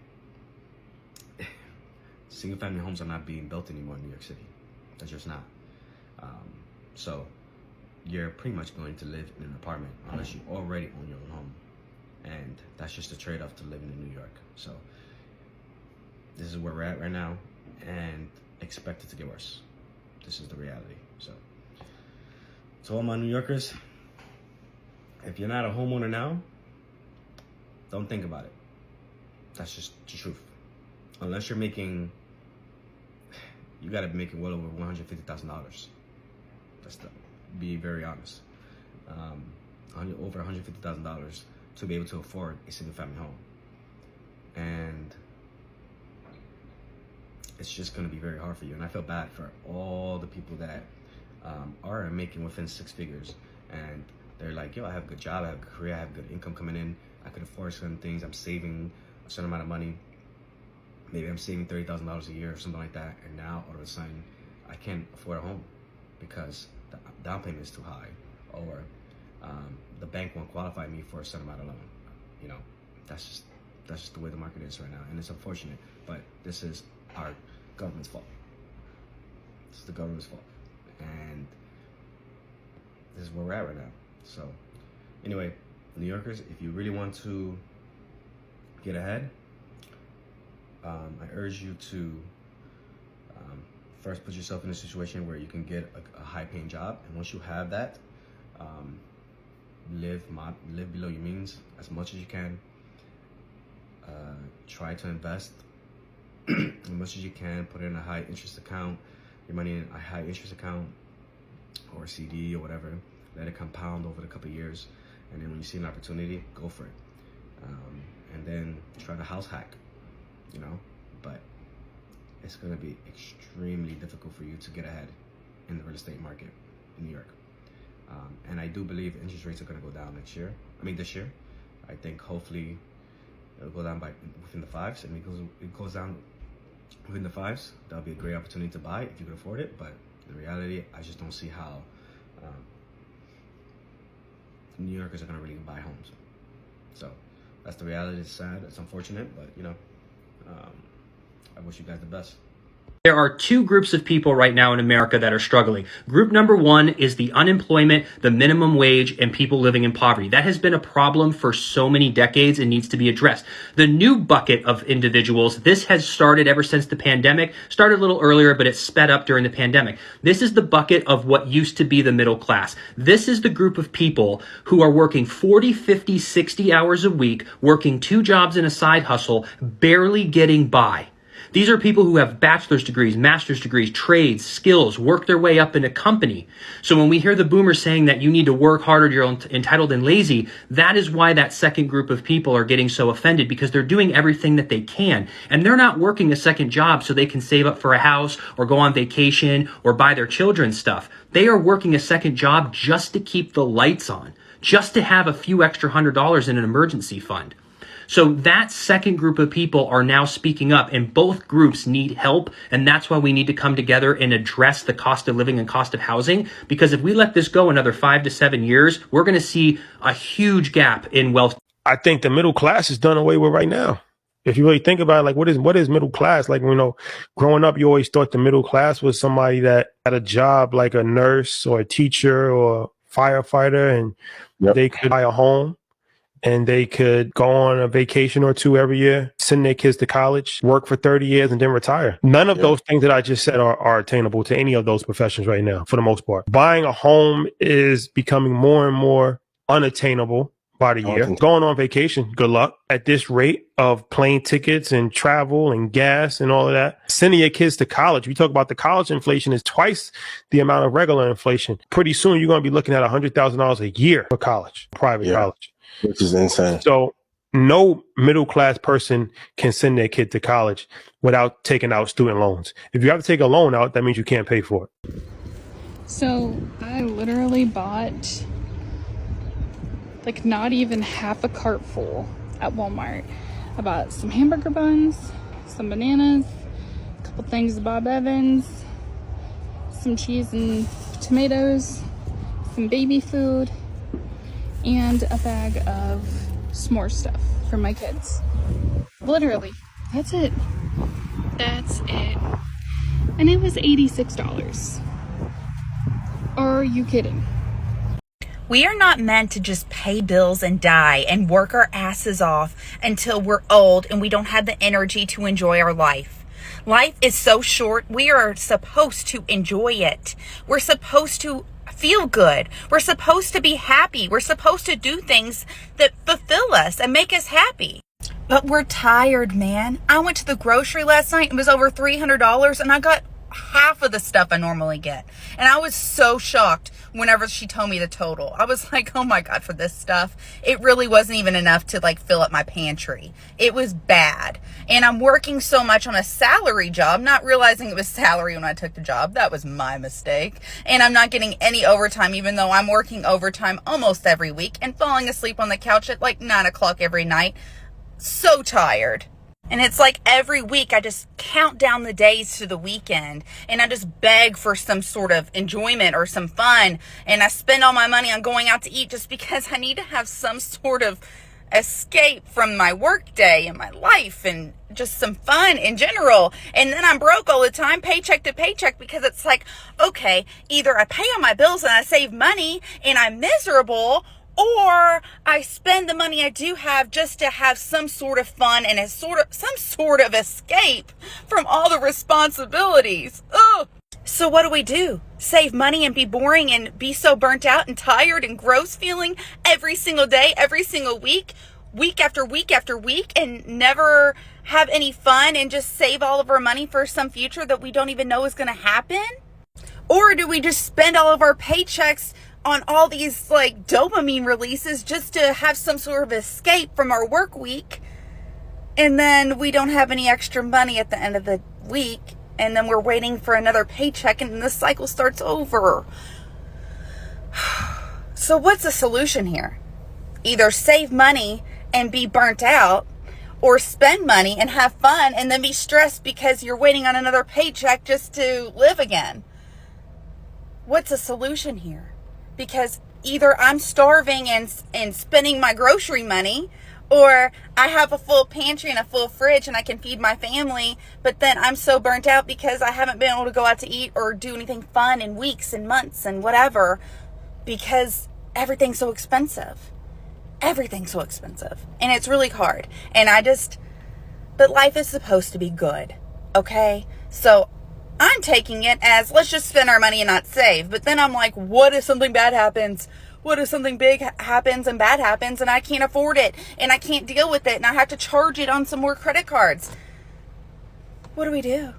Single family homes are not being built anymore in New York City. That's just not. So you're pretty much going to live in an apartment unless you already own your own home. And that's just a trade-off to living in New York. So this is where we're at right now, and expect it to get worse. This is the reality. So to all my New Yorkers, if you're not a homeowner now, don't think about it. That's just the truth. Unless you're making, you gotta be making well over $150,000. That's to be very honest. Over $150,000 to be able to afford a single family home. And it's just gonna be very hard for you. And I feel bad for all the people that are making within six figures, and they're like, yo, I have a good job, I have a good career, I have good income coming in, I could afford certain things, I'm saving a certain amount of money. Maybe I'm saving $30,000 a year or something like that, and now all of a sudden I can't afford a home because the down payment is too high, or the bank won't qualify me for a certain amount of loan. You know, that's just the way the market is right now, and it's unfortunate, but this is our government's fault. This is the government's fault, and this is where we're at right now. So anyway, New Yorkers, if you really want to get ahead, I urge you to first put yourself in a situation where you can get a high-paying job, and once you have that, live below your means as much as you can. Try to invest as much as you can. Put it in a high interest account, your money in a high interest account or a CD or whatever. Let it compound over the couple of years, and then when you see an opportunity, go for it. And then try to house hack, you know. But it's going to be extremely difficult for you to get ahead in the real estate market in New York. And I do believe interest rates are going to go down this year. I think hopefully it'll go down within the fives, and it goes down within the fives. That'll be a great opportunity to buy if you can afford it. But the reality, I just don't see how New Yorkers are going to really buy homes. So that's the reality. It's sad. It's unfortunate, but you know, I wish you guys the best. There are two groups of people right now in America that are struggling. Group number one is the unemployment, the minimum wage, and people living in poverty. That has been a problem for so many decades and needs to be addressed. The new bucket of individuals, this has started ever since the pandemic, started a little earlier, but it sped up during the pandemic. This is the bucket of what used to be the middle class. This is the group of people who are working 40, 50, 60 hours a week, working 2 jobs and a side hustle, barely getting by. These are people who have bachelor's degrees, master's degrees, trades, skills, work their way up in a company. So when we hear the boomers saying that you need to work harder, you're entitled and lazy, that is why that second group of people are getting so offended, because they're doing everything that they can. And they're not working a second job so they can save up for a house or go on vacation or buy their children stuff. They are working a second job just to keep the lights on, just to have a few extra $100 in an emergency fund. So that second group of people are now speaking up, and both groups need help. And that's why we need to come together and address the cost of living and cost of housing. Because if we let this go another 5 to 7 years, we're going to see a huge gap in wealth. I think the middle class is done away with right now. If you really think about it, like what is middle class? Like, you know, growing up, you always thought the middle class was somebody that had a job like a nurse or a teacher or a firefighter, and they could buy a home. And they could go on a vacation or 2 every year, send their kids to college, work for 30 years, and then retire. None of those things that I just said are attainable to any of those professions right now, for the most part. Buying a home is becoming more and more unattainable by the year. Going on vacation, good luck. At this rate of plane tickets and travel and gas and all of that, sending your kids to college. We talk about the college inflation is twice the amount of regular inflation. Pretty soon, you're going to be looking at $100,000 a year for college, private college. Which is insane. So no middle class person can send their kid to college without taking out student loans. If you have to take a loan out, that means you can't pay for it. So I literally bought like not even half a cart full at Walmart. I bought some hamburger buns, some bananas, a couple things of Bob Evans, some cheese and tomatoes, some baby food, and a bag of s'more stuff for my kids. Literally, that's it. That's it. And it was $86. Are you kidding? We are not meant to just pay bills and die and work our asses off until we're old and we don't have the energy to enjoy our life. Life is so short. We are supposed to enjoy it. We're supposed to feel good. We're supposed to be happy. We're supposed to do things that fulfill us and make us happy. But we're tired, man. I went to the grocery last night. It was over $300 and I got half of the stuff I normally get. And I was so shocked whenever she told me the total. I was like, oh my God, for this stuff, it really wasn't even enough to like fill up my pantry. It was bad. And I'm working so much on a salary job, not realizing it was salary when I took the job. That was my mistake. And I'm not getting any overtime, even though I'm working overtime almost every week and falling asleep on the couch at like 9 o'clock every night. So tired. And it's like every week I just count down the days to the weekend and I just beg for some sort of enjoyment or some fun. And I spend all my money on going out to eat just because I need to have some sort of escape from my work day and my life and just some fun in general. And then I'm broke all the time, paycheck to paycheck, because it's like, okay, either I pay all my bills and I save money and I'm miserable, or I spend the money I do have just to have some sort of fun and some sort of escape from all the responsibilities. Ugh. So what do? Save money and be boring and be so burnt out and tired and gross feeling every single day, every single week, week after week after week, and never have any fun and just save all of our money for some future that we don't even know is going to happen? Or do we just spend all of our paychecks on all these like dopamine releases just to have some sort of escape from our work week, and then we don't have any extra money at the end of the week, and then we're waiting for another paycheck and the cycle starts over? So what's the solution here? Either save money and be burnt out, or spend money and have fun and then be stressed because you're waiting on another paycheck just to live again. What's the solution here? Because either I'm starving and spending my grocery money, or I have a full pantry and a full fridge and I can feed my family, but then I'm so burnt out because I haven't been able to go out to eat or do anything fun in weeks and months and whatever, because everything's so expensive. Everything's so expensive. And it's really hard. And but life is supposed to be good. Okay? So I'm taking it as, let's just spend our money and not save. But then I'm like, what if something bad happens? What if something big happens and bad happens and I can't afford it and I can't deal with it and I have to charge it on some more credit cards? What do?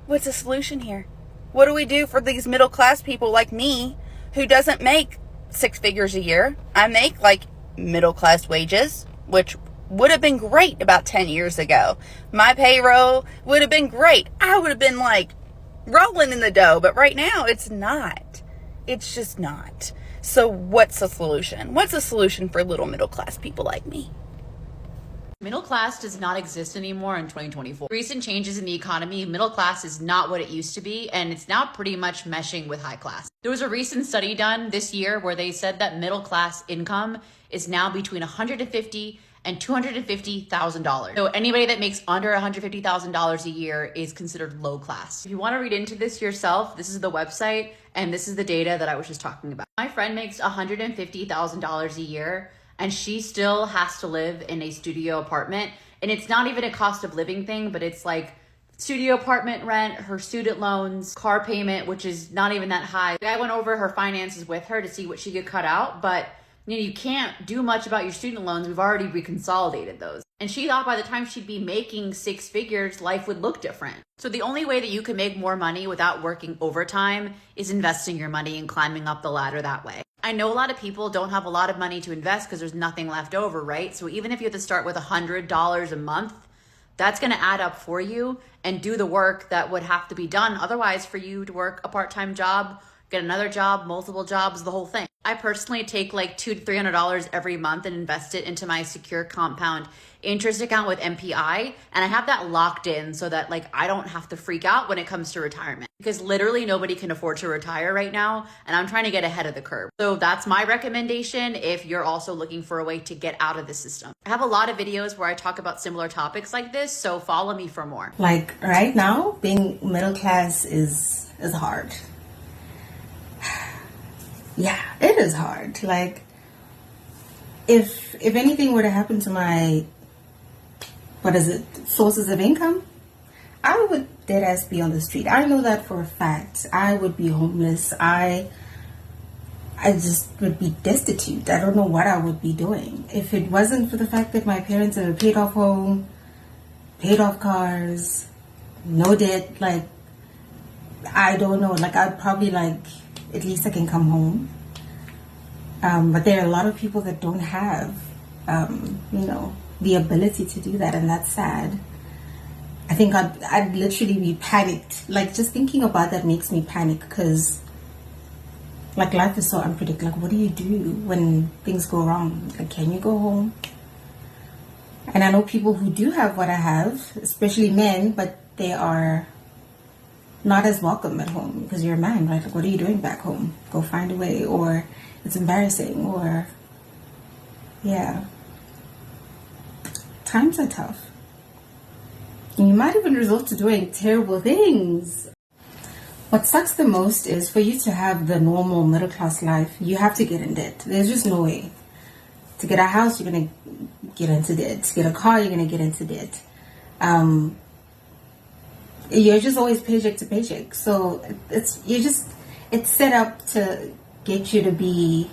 What's the solution here? What do we do for these middle class people like me who doesn't make 6 figures a year? I make like middle class wages, which would have been great about 10 years ago. My payroll would have been great. I would have been like rolling in the dough, but right now it's not. It's just not. So what's the solution? What's the solution for little middle class people like me? Middle class does not exist anymore in 2024. Recent changes in the economy, middle class is not what it used to be, and it's now pretty much meshing with high class. There was a recent study done this year where they said that middle class income is now between $150,000 and $250,000. So anybody that makes under $150,000 a year is considered low class. If you want to read into this yourself, this is the website and this is the data that I was just talking about. My friend makes $150,000 a year and she still has to live in a studio apartment. And it's not even a cost of living thing, but it's like studio apartment rent, her student loans, car payment, which is not even that high. I went over her finances with her to see what she could cut out, but you can't do much about your student loans. We've already reconsolidated those. And she thought by the time she'd be making 6 figures, life would look different. So the only way that you can make more money without working overtime is investing your money and climbing up the ladder that way. I know a lot of people don't have a lot of money to invest because there's nothing left over, right? So even if you have to start with $100 a month, that's going to add up for you and do the work that would have to be done otherwise for you to work a part-time job, get another job, multiple jobs, the whole thing. I personally take like $200 to $300 every month and invest it into my secure compound interest account with MPI. And I have that locked in so that like I don't have to freak out when it comes to retirement, because literally nobody can afford to retire right now. And I'm trying to get ahead of the curve. So that's my recommendation if you're also looking for a way to get out of the system. I have a lot of videos where I talk about similar topics like this. So follow me for more. Like right now, being middle class is hard. Yeah, it is hard. Like, if anything were to happen to my, sources of income, I would deadass be on the street. I know that for a fact. I would be homeless. I just would be destitute. I don't know what I would be doing. If it wasn't for the fact that my parents have a paid off home, paid off cars, no debt, like, I don't know. Like, I'd probably like, at least I can come home. But there are a lot of people that don't have, the ability to do that, and that's sad. I think I'd literally be panicked. Like, just thinking about that makes me panic, because, like, life is so unpredictable. Like, what do you do when things go wrong? Like, can you go home? And I know people who do have what I have, especially men, but they are not as welcome at home because you're a man, right? Like, what are you doing back home? Go find a way, or it's embarrassing, or yeah. Times are tough. And you might even resort to doing terrible things. What sucks the most is for you to have the normal middle class life, you have to get in debt. There's just no way. To get a house, you're going to get into debt. To get a car, you're going to get into debt. you're just always paycheck to paycheck. So it's set up to get you to be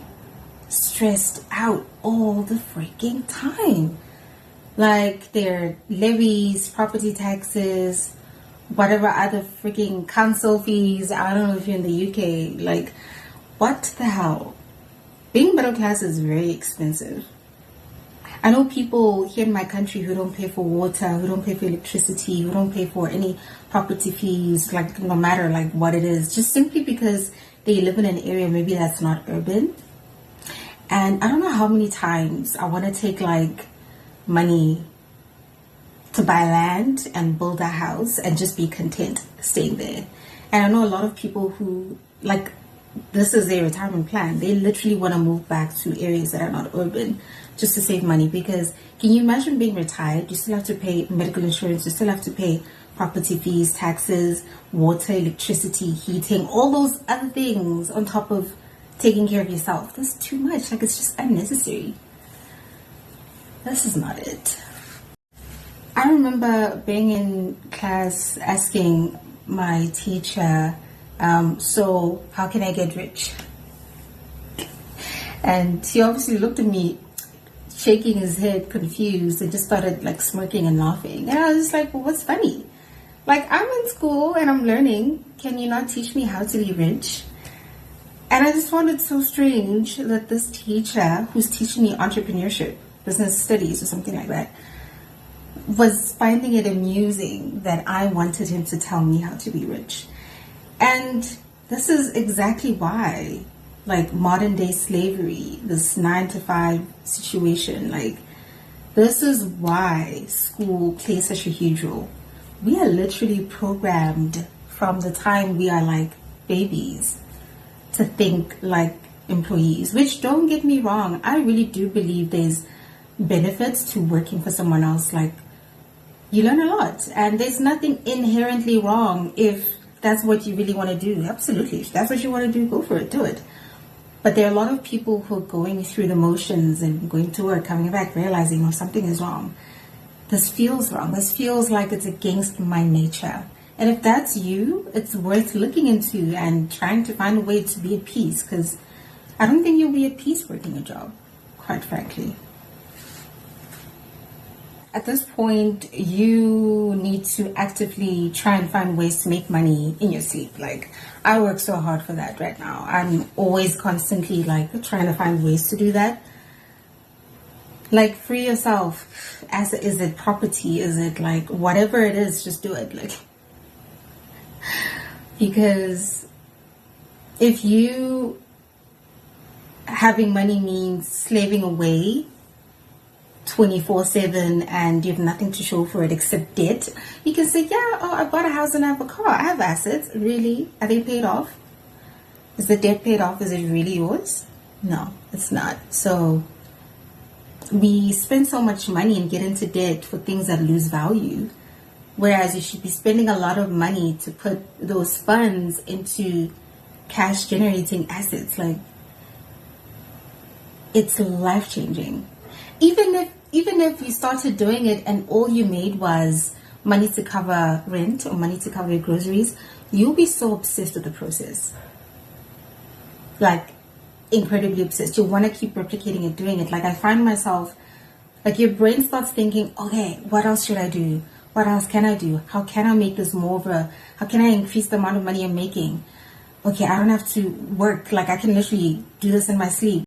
stressed out all the freaking time. Like their levies, property taxes, whatever other freaking council fees. I don't know if you're in the UK. Like, what the hell? Being middle class is very expensive. I know people here in my country who don't pay for water, who don't pay for electricity, who don't pay for any property fees, like no matter like what it is, just simply because they live in an area maybe that's not urban. And I don't know how many times I want to take like money to buy land and build a house and just be content staying there. And I know a lot of people who, like, this is their retirement plan. They literally want to move back to areas that are not urban just to save money. Because can you imagine being retired? You still have to pay medical insurance, you still have to pay property fees, taxes, water, electricity, heating, all those other things on top of taking care of yourself. That's too much. Like, it's just unnecessary. This is not it. I remember being in class asking my teacher, so how can I get rich? And he obviously looked at me, shaking his head, confused, and just started like smirking and laughing. And I was just like, well, what's funny? Like, I'm in school and I'm learning. Can you not teach me how to be rich? And I just found it so strange that this teacher who's teaching me entrepreneurship, business studies or something like that, was finding it amusing that I wanted him to tell me how to be rich. And this is exactly why, like, modern day slavery, this 9-to-5 situation, like, this is why school plays such a huge role. We are literally programmed from the time we are like babies to think like employees, which, don't get me wrong, I really do believe there's benefits to working for someone else. Like, you learn a lot, and there's nothing inherently wrong if that's what you really want to do. Absolutely. If that's what you want to do, go for it, do it. But there are a lot of people who are going through the motions and going to work, coming back, realizing, oh, something is wrong. This feels wrong. This feels like it's against my nature. And if that's you, it's worth looking into and trying to find a way to be at peace, because I don't think you'll be at peace working a job, quite frankly. At this point, you need to actively try and find ways to make money in your sleep. Like, I work so hard for that right now. I'm always constantly like trying to find ways to do that. Like, free yourself. Is it property? Is it like whatever it is, just do it. Like, because if you having money means slaving away 24/7 and you have nothing to show for it except debt, you can say, yeah, oh, I bought a house and I have a car. I have assets. Really? Are they paid off? Is the debt paid off? Is it really yours? No, it's not. So we spend so much money and get into debt for things that lose value, whereas you should be spending a lot of money to put those funds into cash generating assets. Like, it's life changing. Even if you started doing it and all you made was money to cover rent or money to cover your groceries, you'll be so obsessed with the process. Like, incredibly obsessed. You want to keep replicating it, doing it. Like, I find myself, like, your brain starts thinking, okay, what else should I do? What else can I do? How can I make this more of a, how can I increase the amount of money I'm making? Okay, I don't have to work. Like, I can literally do this in my sleep.